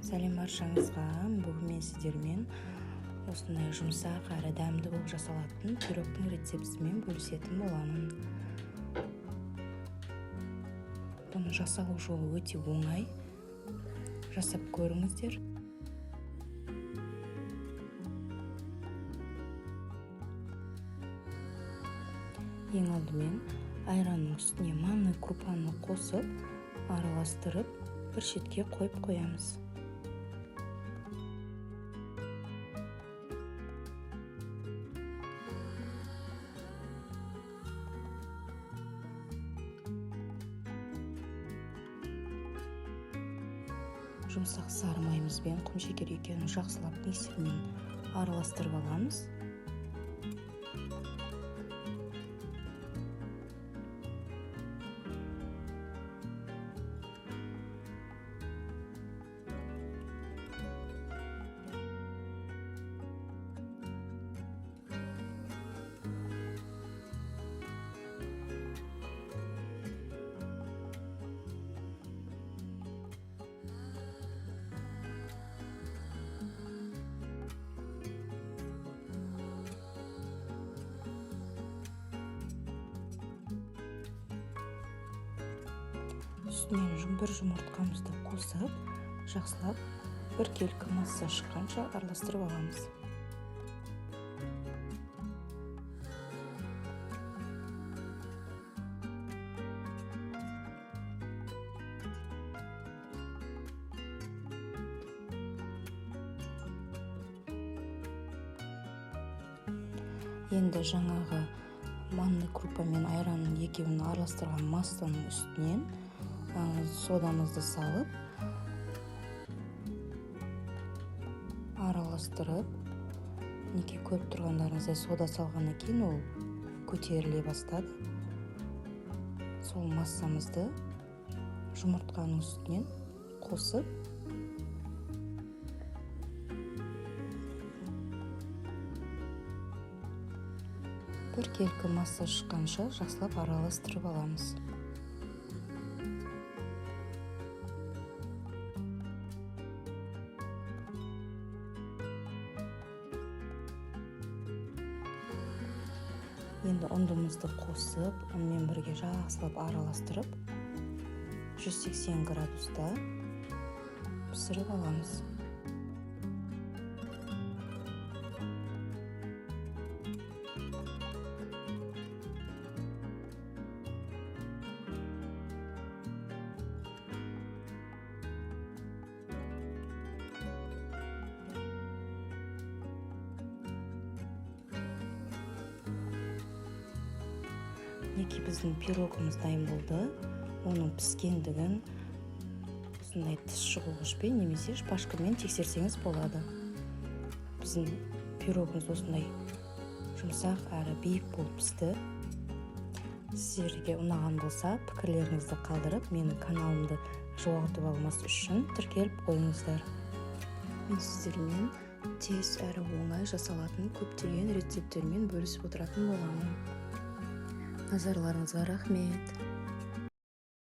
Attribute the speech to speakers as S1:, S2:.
S1: Сәлем баршаңызға. Бүгін мен сіздермен осындай жұмсақ әрі дәмді болып жасалатын пирогтың рецептісімен бөлісетін боламын. Бұны жасалу жолы өте оңай. Жасап көріңіздер. Ең алдымен айранның үстіне манный крупаны қосып, араластырып, бір шетке қойып қоямыз. Жұмсақ сары майымызбен құмшекер екеуін жақсылап миксермен араластырып аламыз. Үстінен бір жұмыртқамызды қосып, жақсылап бір келкі масса шыққанша араластырып аламыз. Енді жаңағы манный крупа мен айранның екеуін араластырған массаның үстінен содамызды салып, араластырып, неге көріп тұрғандарыңыздай сода салғаннан кейін ол көтеріле бастады. Сол массамызды жұмыртқаның үстінен қосып, бір келкі масса шыққанша жақсылап араластырып аламыз. Енді ұндымызды қосып, онымен бірге жақсылап араластырып, 180 градуста пісіріп аламыз. Неге біздің пирогымыз дайын болды, оның піскендігін осындай тіс шығуғышпен немесе шпажкамен тексерсеңіз болады. Біздің пирогымыз осындай жұмсақ әрі биік болып пісті. Сіздерге ұнаған болса, пікірлеріңізді қалдырып, менің каналымды жоғалтып алмас үшін тіркеліп қойыңыздар. Мен сіздермен тез әрі оңай жасалатын көптеген рецепттермен бөлісіп отыратын боламын. Назарларыңызға рахмет.